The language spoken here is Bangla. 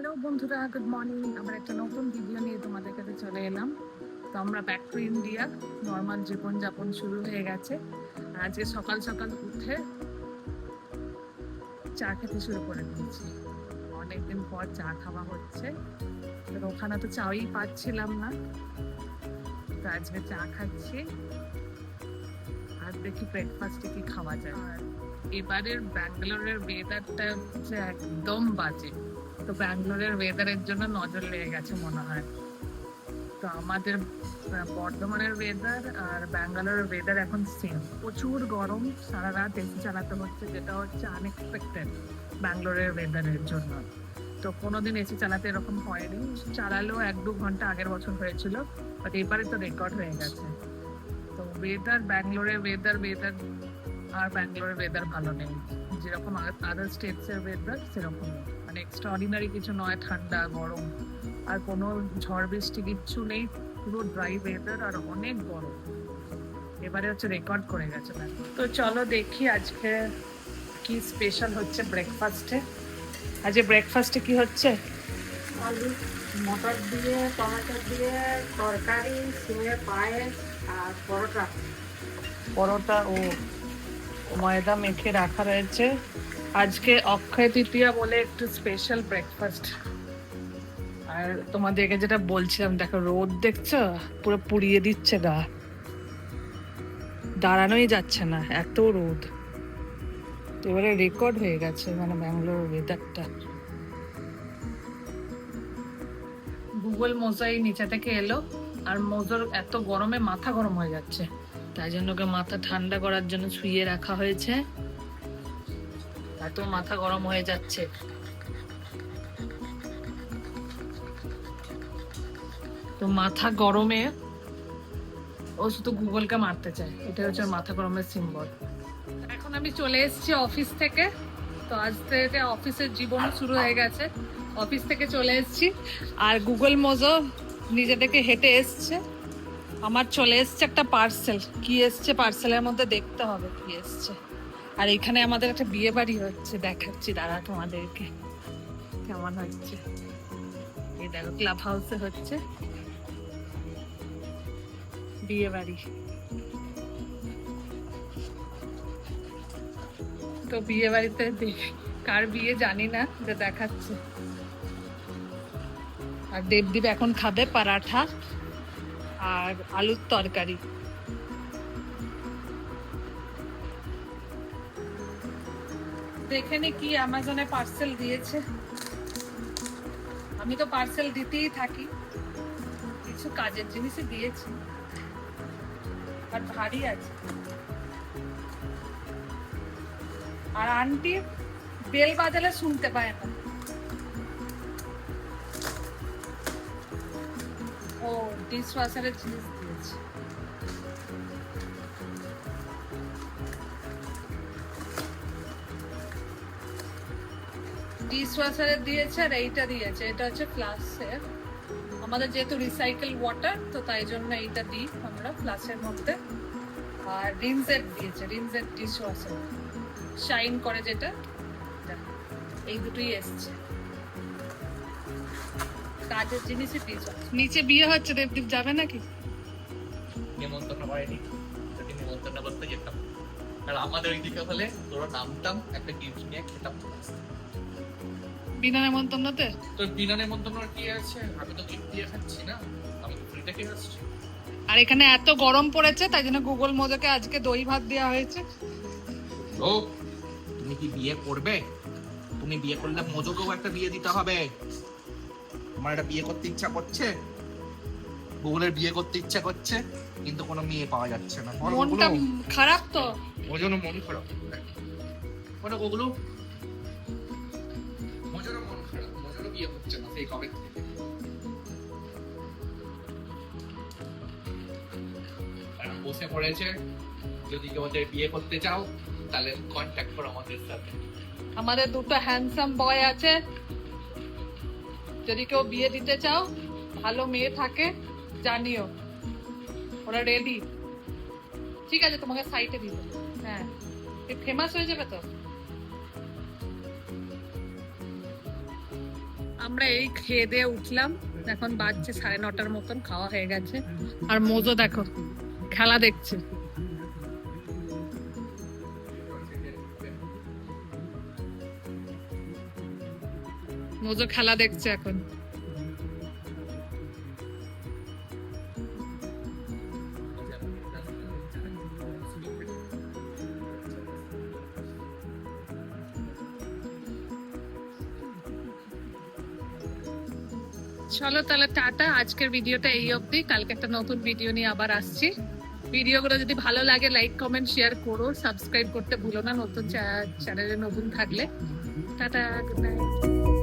হ্যালো বন্ধুরা, গুড মর্নিং। আমার একটা নতুন ভিডিও নিয়ে তোমাদের কাছে চলে এলাম। তো আমরা ব্যাক টু ইন্ডিয়া, নর্মাল জীবনযাপন শুরু হয়ে গেছে। আজকে সকাল সকাল উঠে চা খেতে শুরু করে দিয়েছি। অনেকদিন পর চা খাওয়া হচ্ছে। ওখানে তো চাই পাচ্ছিলাম না, তো আজকে চা খাচ্ছি। আর দেখি ব্রেকফাস্টে কি খাওয়া যায়। আর এবারের ব্যাঙ্গালোরের ওয়েদারটা হচ্ছে একদম বাজে। তো ব্যাঙ্গালোরের ওয়েদারের জন্য নজর লেগে গেছে মনে হয়। তো আমাদের বর্ধমানের ওয়েদার আর ব্যাঙ্গালোরের ওয়েদার এখন সেম। প্রচুর গরম, সারা রাত এসি চালাতে হচ্ছে, যেটা হচ্ছে আনএক্সপেক্টেড ব্যাঙ্গালোরের ওয়েদারের জন্য। তো কোনোদিন এসি চালাতে এরকম হয়নি। চালালেও 1-2 ঘন্টা আগের বছর হয়েছিল, বাট এবারে তো রেকর্ড হয়ে গেছে। তো ওয়েদার, ব্যাঙ্গালোরের ওয়েদার আর ব্যাঙ্গালোরের ওয়েদার ভালো নেই। যেরকম আদার স্টেটসের ওয়েদার সেরকম নেই, মানে এক্সট্রা অর্ডিনারি কিছু নয়, ঠান্ডা গরম আর কোনো ঝড় বৃষ্টি কিচ্ছু নেই। পুরো ড্রাই ওয়েদার আর অনেক গরম। এবারে হচ্ছে রেকর্ড করে গেছে। তো চলো দেখি আজকে কি স্পেশাল হচ্ছে ব্রেকফাস্টে। আজকে ব্রেকফাস্টে কি হচ্ছে? আলু মটর দিয়ে, টমেটো দিয়ে তরকারি, সিমের পায়েস আর পরোটা। পরোটা ও ময়দা মেখে রাখা রয়েছে। আজকে অক্ষয় তৃতীয়া বলে একটু স্পেশাল ব্রেকফাস্ট। আর তোমাদেরকে যেটা বলছিলাম, দেখো রোদ দেখছো, পুরো পুড়িয়ে দিচ্ছে গা, দাঁড়ানোই যাচ্ছে না, এত রোদ। এবারে রেকর্ড হয়ে গেছে মানে ব্যাঙ্গালোর ওয়েদারটা। গুগল মোজাই নিচে থেকে এলো, আর মোজোর এত গরমে মাথা গরম হয়ে যাচ্ছে, তাই জন্য ওকে মাথা ঠান্ডা করার জন্য শুইয়ে রাখা হয়েছে। এত মাথা গরম হয়ে যাচ্ছে। তো মাথা গরমে ও শুধু গুগলকে মারতে চায়, এটা হচ্ছে মাথা গরমের সিম্বল। এখন আমি চলে এসেছি অফিস থেকে। তো আজ থেকে অফিসের জীবন শুরু হয়ে গেছে। অফিস থেকে চলে এসেছি, আর গুগল মোজো নিজে থেকে হেঁটে এসছে। আমার চলে এসছে একটা পার্সেল। কি এসছে পার্সেলের মধ্যে দেখতে হবে কি এসছে। আর এখানে আমাদের একটা বিয়ে বাড়ি হচ্ছে, দেখাচ্ছি দাঁড়া তোমাদেরকে কেমন হচ্ছে। এই দেখো, ক্লাব হাউসে হচ্ছে বিয়ে বাড়ি। তো বিয়ে বাড়িতে কার বিয়ে জানি না, যে দেখাচ্ছে। আর দেবদীপ এখন খাবে পরাঠা আর আলুর তরকারি। দেখে নি কি অ্যামাজনে পার্সেল দিয়েছে। আমি তো পার্সেল দিতেই থাকি, কিছু কাজের জিনিসই দিয়েছি, আর ভারী আছে। আর আন্টি বেল বাজালে শুনতে পায় না। ও ডিশ ওয়াশারের জিনিস দিয়েছে। ডিশ ওয়াশারের দিয়েছে, আর এইটা দিয়েছে, এটা হচ্ছে ফ্লাস্কের। আমাদের যেহেতু রিসাইকেল ওয়াটার, তো তাই জন্য এইটা দিই আমরা ফ্লাস্কের মধ্যে। আর রিনজেট দিয়েছে, রিনজেট ডিশ ওয়াশার শাইন করে যেটা, এই দুটোই এসছে। কাজের জিনিসই দিয়েছে। নিচে বিয়ে হচ্ছে, দেবদীপ যাবে নাকি? নিমন্ত্রণ করেনি, যদি নিমন্ত্রণ করতে যেতাম। আর আমাদের ওইদিকে হলে তোরা নামতাম, একটা গিফট নিয়ে খেতাম। বিনা নেমন্তন্নতে? তোর বিনা নিমন্ত্রণ কি আছে? আমি তো গিফট দিয়ে খাচ্ছি না, আমি তো ফ্রিতে খেয়ে আসছি। আর এখানে এত গরম পড়েছে, তাই জন্য গুগল মোজোকে আজকে দই ভাত দেওয়া হয়েছে। ও, তুমি কি বিয়ে করবে? তুমি বিয়ে করলে মজুকেও একটা বিয়ে দিতে হবে। তোমার একটা বিয়ে করতে ইচ্ছা করছে, গুগলের বিয়ে করতে ইচ্ছা করছে, কিন্তু কোনো মেয়ে পাওয়া যাচ্ছে না। মনটা খারাপ তো। ওই জন্য মন খারাপ। ওটা ওগুলো মজুরও মন খারাপ, মজুরও বিয়ে হচ্ছে না সেই কবে থেকে। বসে পড়েছে, যদি তোমাদের বিয়ে করতে চাও তাহলে কন্ট্যাক্ট করো আমাদের সাথে। আমাদের দুটো হ্যান্ডসাম বয় আছে, যদি কেউ বিয়ে দিতে চাও, ভালো মেয়ে থাকে জানিও, ওরা রেডি। ঠিক আছে, তোমাকে সাইটে দিব। হ্যাঁ, ফেমাস হয়ে যাবে তো। আমরা এই খেয়ে দিয়ে উঠলাম, এখন বাজছে 9:30 মতন, খাওয়া হয়ে গেছে। আর মোজো দেখো খেলা দেখছে। মোজো খেলা দেখছে এখন। চলো তাহলে টাটা, আজকের ভিডিওটা এই অবধি। কালকে একটা নতুন ভিডিও নিয়ে আবার আসছি। ভিডিওগুলো যদি ভালো লাগে লাইক কমেন্ট শেয়ার করো, সাবস্ক্রাইব করতে ভুলো না নতুন চ্যানেলে নতুন থাকলে। Tata, good night.